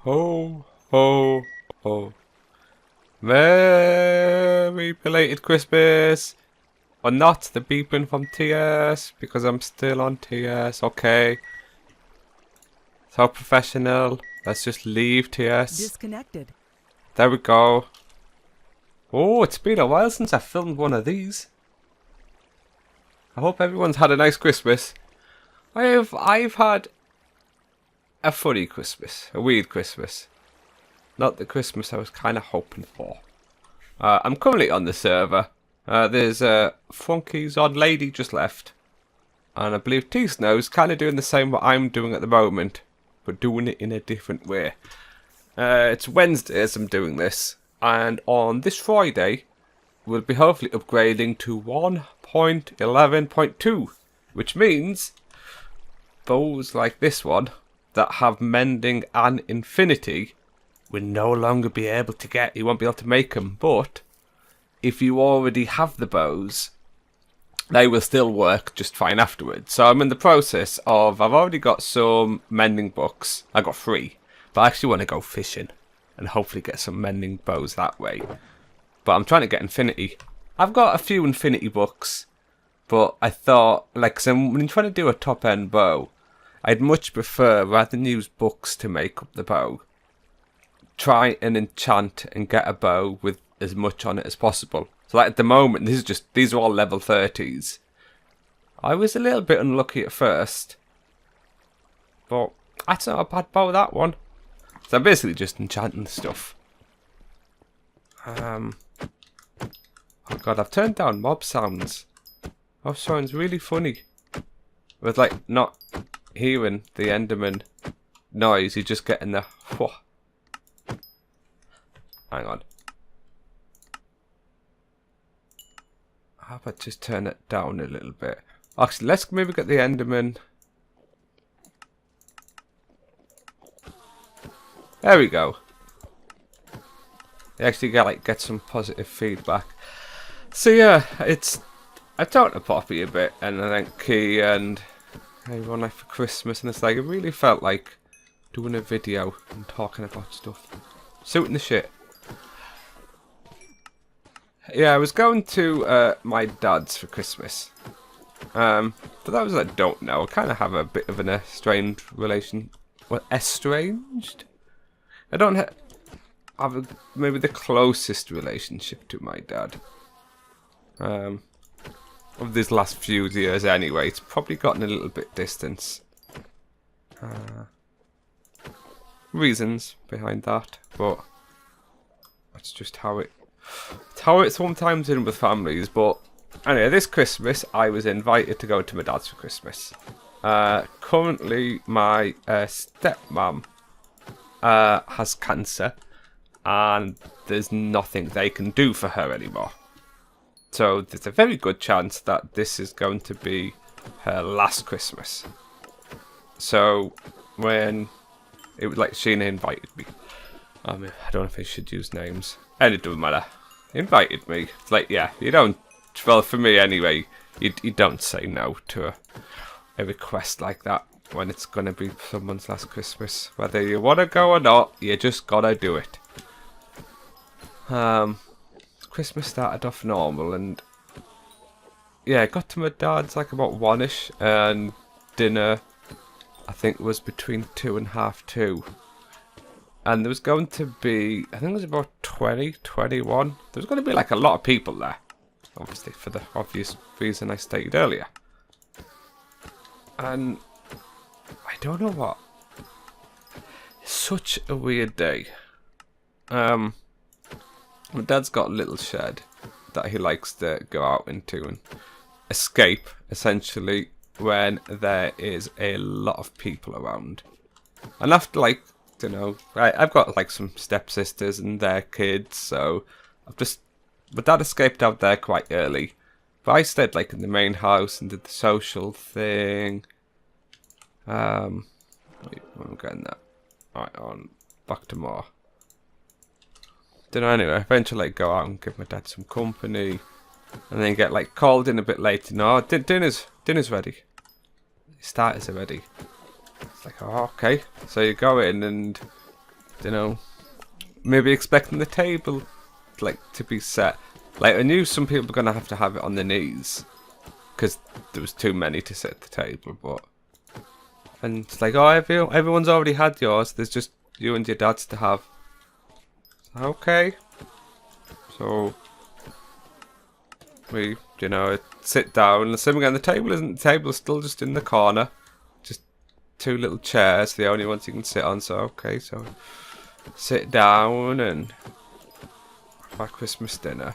Ho, ho, ho. Merry belated Christmas! Or not, the beeping from TS, because I'm still on TS, okay. So professional. Let's just leave TS. Disconnected. There we go. Oh, it's been a while since I filmed one of these. I hope everyone's had a nice Christmas. I've had a funny Christmas, a weird Christmas. Not the Christmas I was kind of hoping for. I'm currently on the server. There's Funky's odd lady just left. And I believe T-Snow's kind of doing the same what I'm doing at the moment, but doing it in a different way. It's Wednesday as I'm doing this, and on this Friday, we'll be hopefully upgrading to 1.11.2, which means bows like this one that have mending and infinity will no longer be able to get. You won't be able to make them, but if you already have the bows, they will still work just fine afterwards. So I'm in the process of, I've already got some mending books. I got 3, but I actually want to go fishing and hopefully get some mending bows that way. But I'm trying to get infinity. I've got a few infinity books, but I thought, like, so when you're trying to do a top end bow, I'd much prefer, rather than use books to make up the bow, try and enchant and get a bow with as much on it as possible. So like at the moment, these are all level 30s. I was a little bit unlucky at first, but that's not a bad bow, that one. So I'm basically just enchanting stuff. Oh god, I've turned down mob sounds. Mob sounds really funny. With like not hearing the Enderman noise, you're just getting the whoa. Hang on. How about just turn it down a little bit? Actually, let's maybe get the Enderman. There we go. You actually get some positive feedback. So yeah, I talked to Poppy a bit, and I think Key and everyone like for Christmas, and it's like it really felt like doing a video and talking about stuff, suiting the shit. Yeah, I was going to my dad's for Christmas. But that was I don't know. I kind of have a bit of an estranged relation. Well, estranged? I don't have maybe the closest relationship to my dad. Of these last few years anyway. It's probably gotten a little bit distance. Reasons behind that, but that's just how it sometimes is with families. But anyway, this Christmas I was invited to go to my dad's for Christmas. Currently my stepmom has cancer, and there's nothing they can do for her anymore. So there's a very good chance that this is going to be her last Christmas. So when it was like Sheena invited me. I don't know if I should use names. And it doesn't matter. He invited me. It's like, yeah, you don't. Well, for me anyway, you don't say no to a request like that when it's going to be someone's last Christmas. Whether you want to go or not, you just gotta do it. Christmas started off normal, and yeah, I got to my dad's like about 1ish, and dinner I think was between 2 and half 2. And there was going to be, I think it was about 20, 21. There was going to be like a lot of people there. Obviously, for the obvious reason I stated earlier. And I don't know what. It's such a weird day. My dad's got a little shed that he likes to go out into and escape, essentially, when there is a lot of people around. And after, like, you know, I've got like some stepsisters and their kids, so my dad escaped out there quite early, but I stayed like in the main house and did the social thing. Wait, I'm getting that right on back to more. Don't know. Anyway, eventually like, go out and give my dad some company, and then get like called in a bit later. No, dinner's ready. Starters are ready. It's like, oh, okay. So you go in and you know, maybe expecting the table, like, to be set. Like, I knew some people were going to have it on their knees, because there was too many to sit at the table, but... And it's like, oh, everyone's already had yours, there's just you and your dad's to have. Okay. So, we, you know, sit down, and same again, the table's still just in the corner. Just 2 little chairs, the only ones you can sit on, so okay, so... Sit down and... have our Christmas dinner.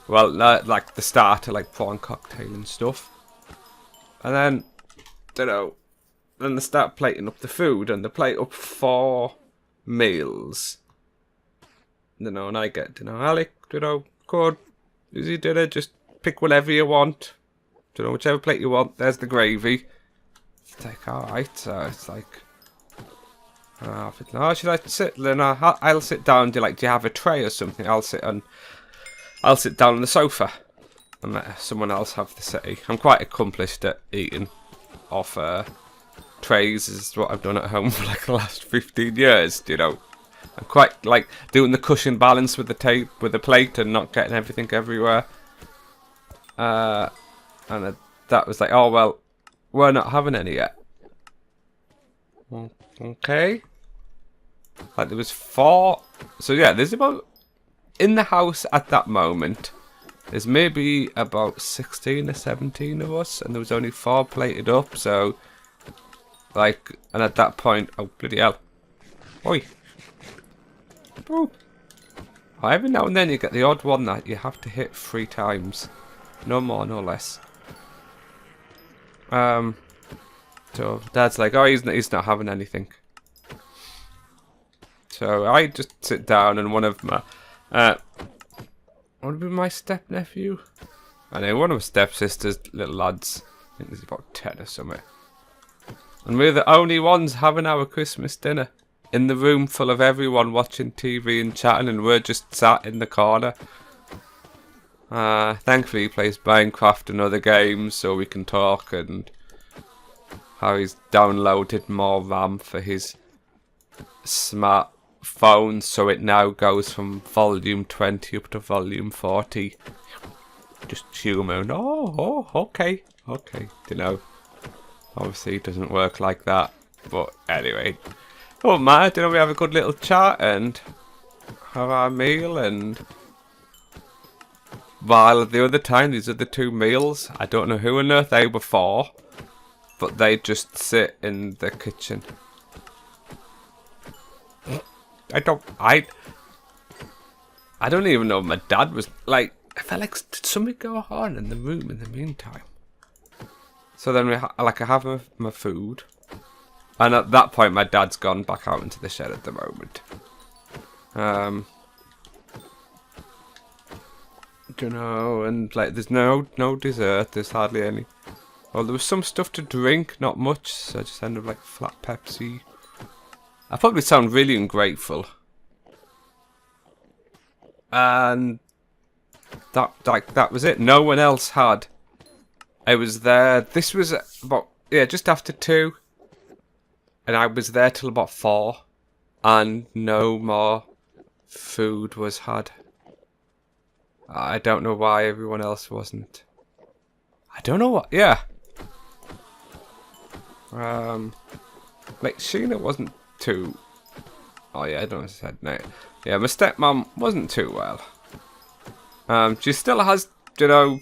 Well, like the starter, like prawn cocktail and stuff. And then, you know, then they start plating up the food, and they plate up 4 meals. You know, and I get, you know, Alec, you know, good, easy dinner, just pick whatever you want. You know, whichever plate you want, there's the gravy. It's like, alright, so it's like... oh, should I sit? Then I'll sit down. Do you have a tray or something? I'll sit down on the sofa and let someone else have the settee. I'm quite accomplished at eating off trays. Is what I've done at home for like the last 15 years. You know, I'm quite like doing the cushion balance with the plate and not getting everything everywhere. And that was like, oh well, we're not having any yet. Okay. Like there was 4. So yeah, there's about in the house at that moment. There's maybe about 16 or 17 of us, and there was only 4 plated up. So, like, and at that point, oh bloody hell, oi, oh. Every now and then you get the odd one that you have to hit 3 times, no more, no less. So Dad's like, oh, he's not having anything. So I just sit down, and one of my, would be my step nephew. I know one of my stepsisters, little lads. I think there's about 10 or something. And we're the only ones having our Christmas dinner in the room full of everyone watching TV and chatting, and we're just sat in the corner. Thankfully, he plays Minecraft and other games, so we can talk, and how he's downloaded more RAM for his smartphone, so it now goes from volume 20 up to volume 40. Just human. Oh, okay. You know, obviously it doesn't work like that, but anyway. Oh man, you know, we have a good little chat and have our meal, and while the other time, these are the 2 meals, I don't know who on earth they were for, but they just sit in the kitchen. I don't even know if my dad was like. I felt like, did something go on in the room in the meantime? So then I have my food, and at that point my dad's gone back out into the shed at the moment. You know, and like there's no dessert. There's hardly any. Well, there was some stuff to drink, not much. So I just ended up like flat Pepsi. I probably sound really ungrateful. And that was it. No one else had. I was there. This was about just after 2, and I was there till about 4, and no more food was had. I don't know why everyone else wasn't. I don't know what. Yeah. Like Sheena wasn't too. Oh yeah, I don't know what I said. No. Yeah, my stepmom wasn't too well. She still has, you know,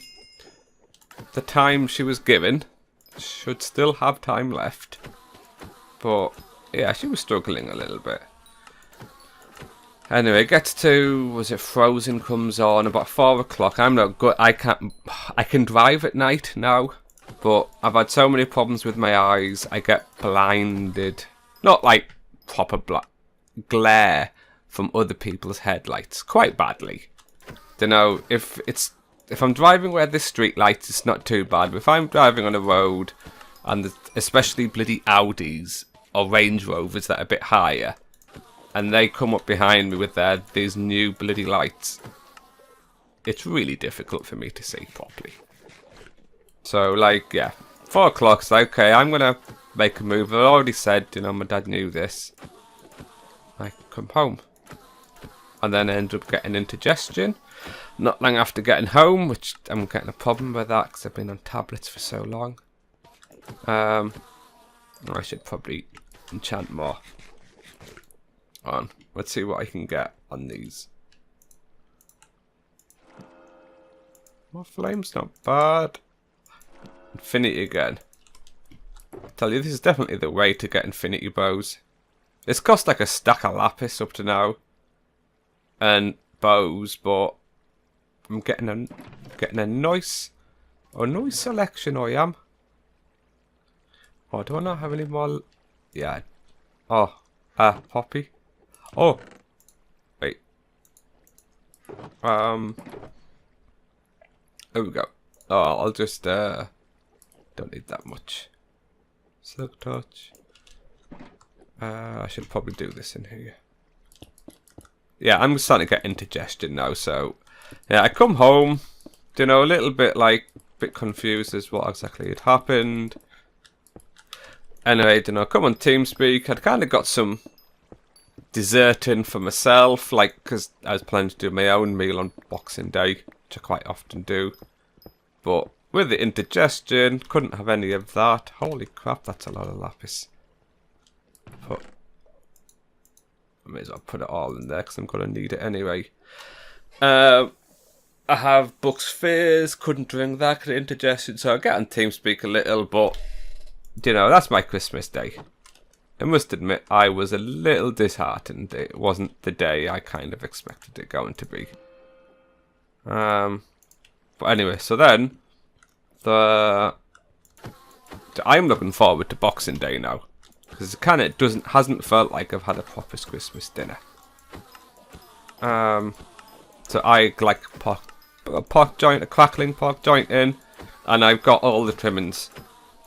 the time she was given. Should still have time left. But yeah, she was struggling a little bit. Anyway, it gets to, was it Frozen comes on about 4 o'clock. I'm not good. I can drive at night now, but I've had so many problems with my eyes. I get blinded. Not like proper glare from other people's headlights. Quite badly. You know, if I'm driving where there's street lights, it's not too bad. But if I'm driving on a road, and especially bloody Audis or Range Rovers that are a bit higher, and they come up behind me with these new bloody lights, it's really difficult for me to see properly. So, like, yeah, 4 o'clock's like, okay, I'm going to make a move. I already said, you know, my dad knew this. I come home. And then I end up getting indigestion. Not long after getting home, which I'm getting a problem with that because I've been on tablets for so long. I should probably enchant more. On. Let's see what I can get on these. More flames, not bad. Infinity again. I tell you, this is definitely the way to get infinity bows. It's cost like a stack of lapis up to now. And bows, but I'm getting a nice selection. I am. Oh, do I not have any more? Yeah. Oh, poppy. Oh, wait. There we go. Oh, I'll just don't need that much. Silk touch. I should probably do this in here. Yeah, I'm starting to get indigestion now, so yeah, I come home, you know, a little bit confused as what exactly had happened. Anyway, you know, come on TeamSpeak. I'd kind of got some dessert in for myself, like, because I was planning to do my own meal on Boxing Day, which I quite often do. But with the indigestion, couldn't have any of that. Holy crap, that's a lot of lapis. I may as well put it all in there because I'm going to need it anyway. I have Bucks Fizz, couldn't drink that because of indigestion, so I get on TeamSpeak a little, but, you know, that's my Christmas day. I must admit, I was a little disheartened. It wasn't the day I kind of expected it going to be. But anyway, so then, I'm looking forward to Boxing Day now. Because it kind of hasn't felt like I've had a proper Christmas dinner. So I like a crackling pork joint in, and I've got all the trimmings,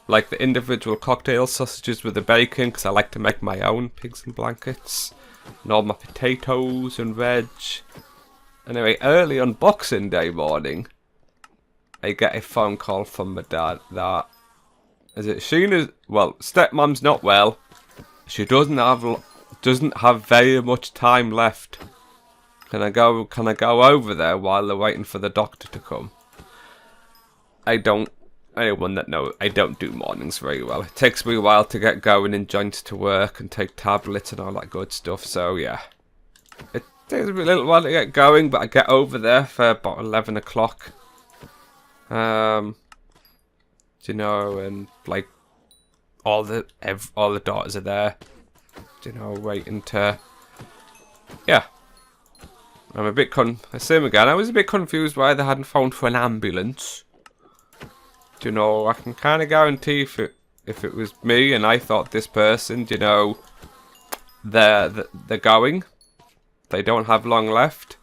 like the individual cocktail sausages with the bacon, because I like to make my own pigs and blankets, and all my potatoes and veg. Anyway, early on Boxing Day morning, I get a phone call from my dad that stepmom's not well. She doesn't have very much time left. Can I go over there while they're waiting for the doctor to come? Anyone that knows, I don't do mornings very well. It takes me a while to get going and joints to work and take tablets and all that good stuff. So yeah, it takes me a little while to get going, but I get over there for about 11 o'clock. You know, and like all the daughters are there, you know, waiting to. Yeah, I'm a bit same again. I was a bit confused why they hadn't phoned for an ambulance. You know, I can kind of guarantee if it was me and I thought this person, you know, they're going, they don't have long left.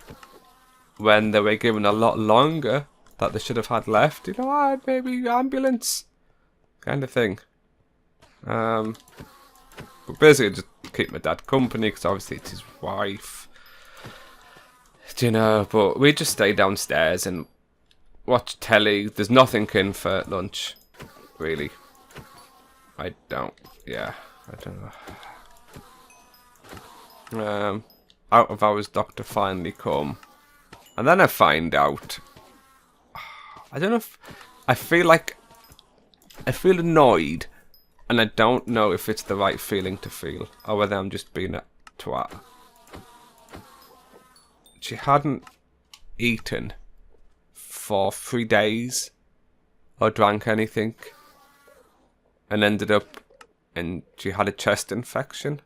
When they were given a lot longer that they should have had left, you know, maybe ambulance kind of thing. But basically just keep my dad company because obviously it's his wife, you know. But we just stay downstairs and watch telly. There's nothing in for lunch, really. I don't know. Out of hours doctor finally come, and then I find out. I don't know if I feel annoyed, and I don't know if it's the right feeling to feel, or whether I'm just being a twat. She hadn't eaten for 3 days, or drank anything, and and she had a chest infection,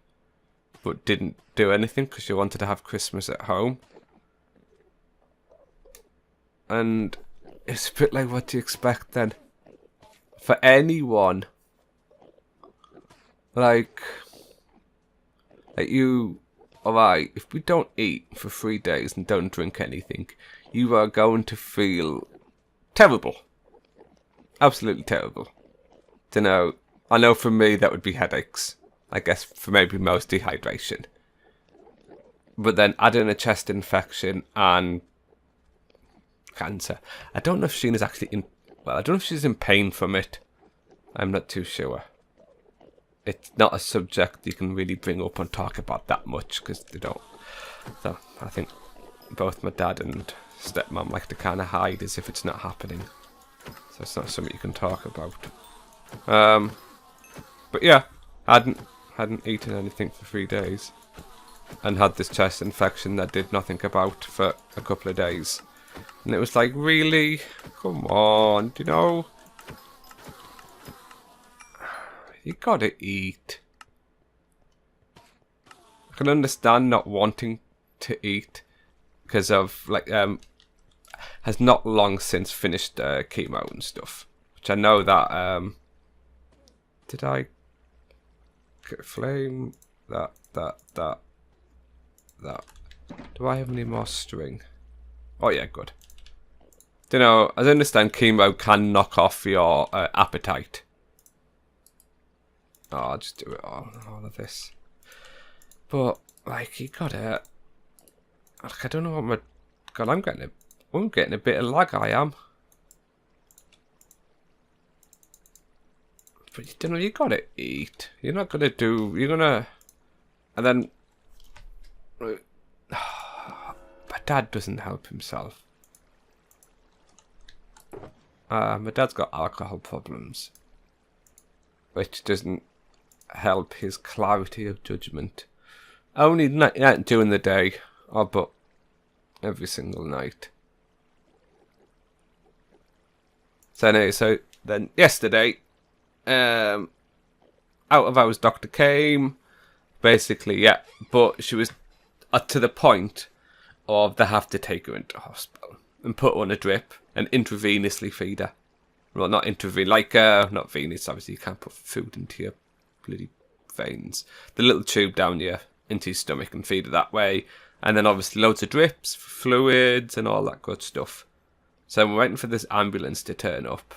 but didn't do anything because she wanted to have Christmas at home. And it's a bit like, what do you expect then? For anyone, like you, alright, if we don't eat for 3 days and don't drink anything, you are going to feel terrible. Absolutely terrible. I know for me that would be headaches. I guess for maybe most dehydration. But then add in a chest infection and cancer. I don't know if Sheena's actually I don't know if she's in pain from it. I'm not too sure. it's not a subject you can really bring up and talk about that much because they don't. So I think both my dad and stepmom like to kind of hide as if it's not happening. So it's not something you can talk about. But yeah, hadn't eaten anything for 3 days, and had this chest infection that did nothing about for a couple of days, and it was like, really, come on, you know, you gotta eat. I can understand not wanting to eat because of like has not long since finished chemo and stuff, which I know that did I flame that. Do I have any more string? Oh yeah, good. You know, as I understand, chemo can knock off your appetite. Oh, I'll just do it all of this. But like, you gotta. Like, I don't know what my. God, I'm getting a bit of lag. I am. But you know, you gotta eat. You're not gonna do. You're gonna. And then. My dad doesn't help himself. My dad's got alcohol problems, which doesn't help his clarity of judgment. Only not during the day, but every single night. So anyway, so then yesterday, out of hours doctor came, basically, yeah, but she was to the point of they have to take her into hospital and put her on a drip and intravenously feed her. Well, not intravenous, like, not venous, obviously you can't put food into your bloody veins. The little tube down your, into your stomach and feed it that way. And then obviously loads of drips, fluids and all that good stuff. So we're waiting for this ambulance to turn up.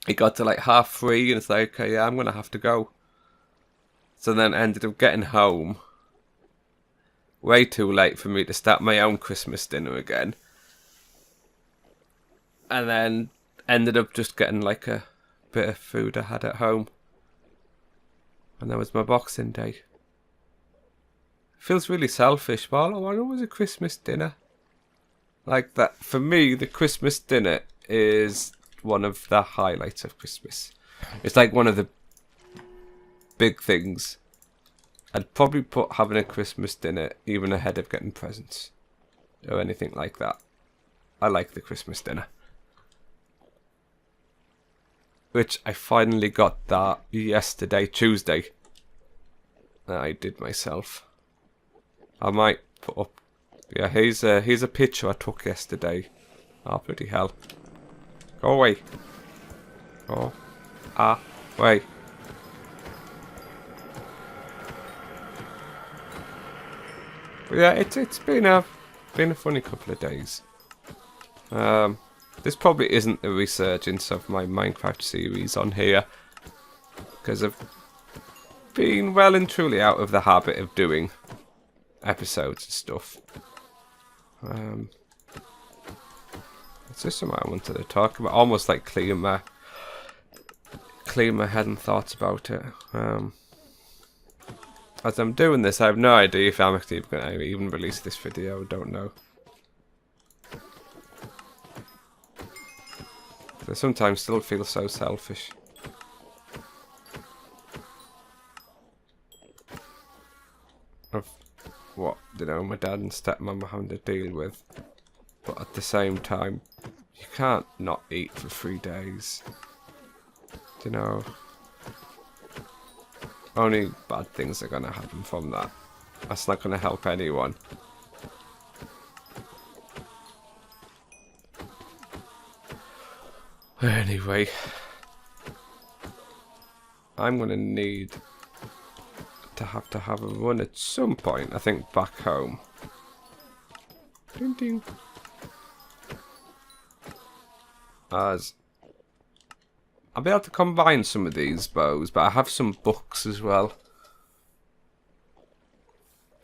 It got to like 3:30 and it's like, okay, yeah, I'm going to have to go. So then ended up getting home way too late for me to start my own Christmas dinner again. And then ended up just getting like a bit of food I had at home. And that was my Boxing Day. Feels really selfish, but all I wanted was a Christmas dinner. Like that, for me, the Christmas dinner is one of the highlights of Christmas. It's like one of the big things. I'd probably put having a Christmas dinner even ahead of getting presents or anything like that. I like the Christmas dinner. Which I finally got that yesterday, Tuesday. That I did myself. I might put up. Yeah, here's a picture I took yesterday. Oh, bloody hell. Go away. Oh. Wait. But yeah, it's been a funny couple of days. This probably isn't a resurgence of my Minecraft series on here, because I've been well and truly out of the habit of doing episodes and stuff. It's just something I wanted to talk about, almost like clear my head and thoughts about it. As I'm doing this, I have no idea if I'm actually going to even release this video. I don't know. I sometimes still feel so selfish. Of what, you know, my dad and stepmom are having to deal with. But at the same time, you can't not eat for 3 days. You know, only bad things are going to happen from that. That's not going to help anyone. Anyway, I'm going to need to have a run at some point, I think, back home. Ding ding. As I'll be able to combine some of these bows, but I have some books as well.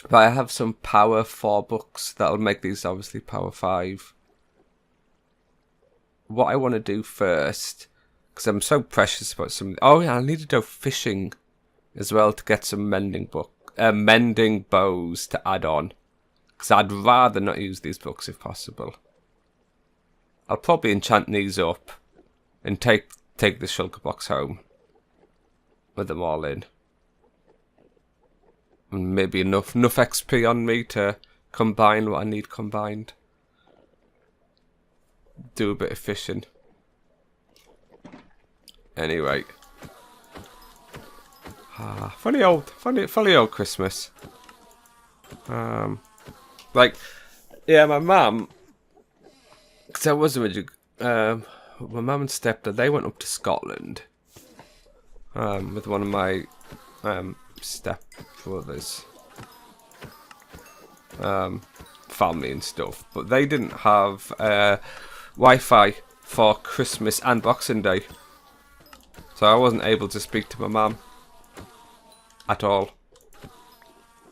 But I have some power 4 books that'll make these obviously power 5. What I want to do first, Because I'm so precious about some... Oh yeah, I need to go fishing as well to get some mending bows to add on. Because I'd rather not use these books if possible. I'll probably enchant these up and take the shulker box home with them all in. And maybe enough XP on me to combine what I need combined. Do a bit of fishing. Anyway. Funny old Christmas. Like, yeah, my mum, because I was my mum and stepdad, they went up to Scotland with one of my stepbrothers' family and stuff, but they didn't have Wi-Fi for Christmas and Boxing Day, so I wasn't able to speak to my mum at all.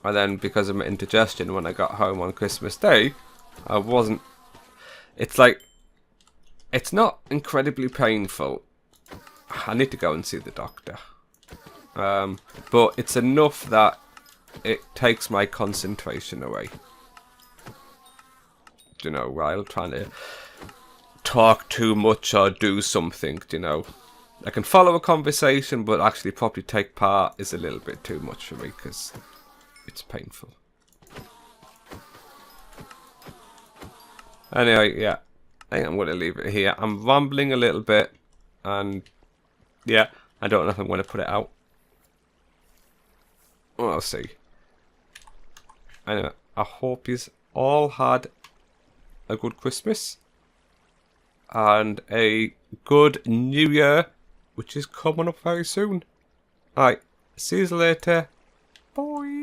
And then because of my indigestion, when I got home on Christmas Day, I wasn't... It's like... It's not incredibly painful. I need to go and see the doctor. But it's enough that it takes my concentration away. You know, while trying to talk too much or do something, you know. I can follow a conversation, but actually probably take part is a little bit too much for me, because... it's painful. Anyway, yeah. I think I'm going to leave it here. I'm rambling a little bit. And, yeah. I don't know if I'm going to put it out. Well, I'll see. Anyway, I hope you all had a good Christmas. And a good New Year, which is coming up very soon. Alright, see you later. Bye.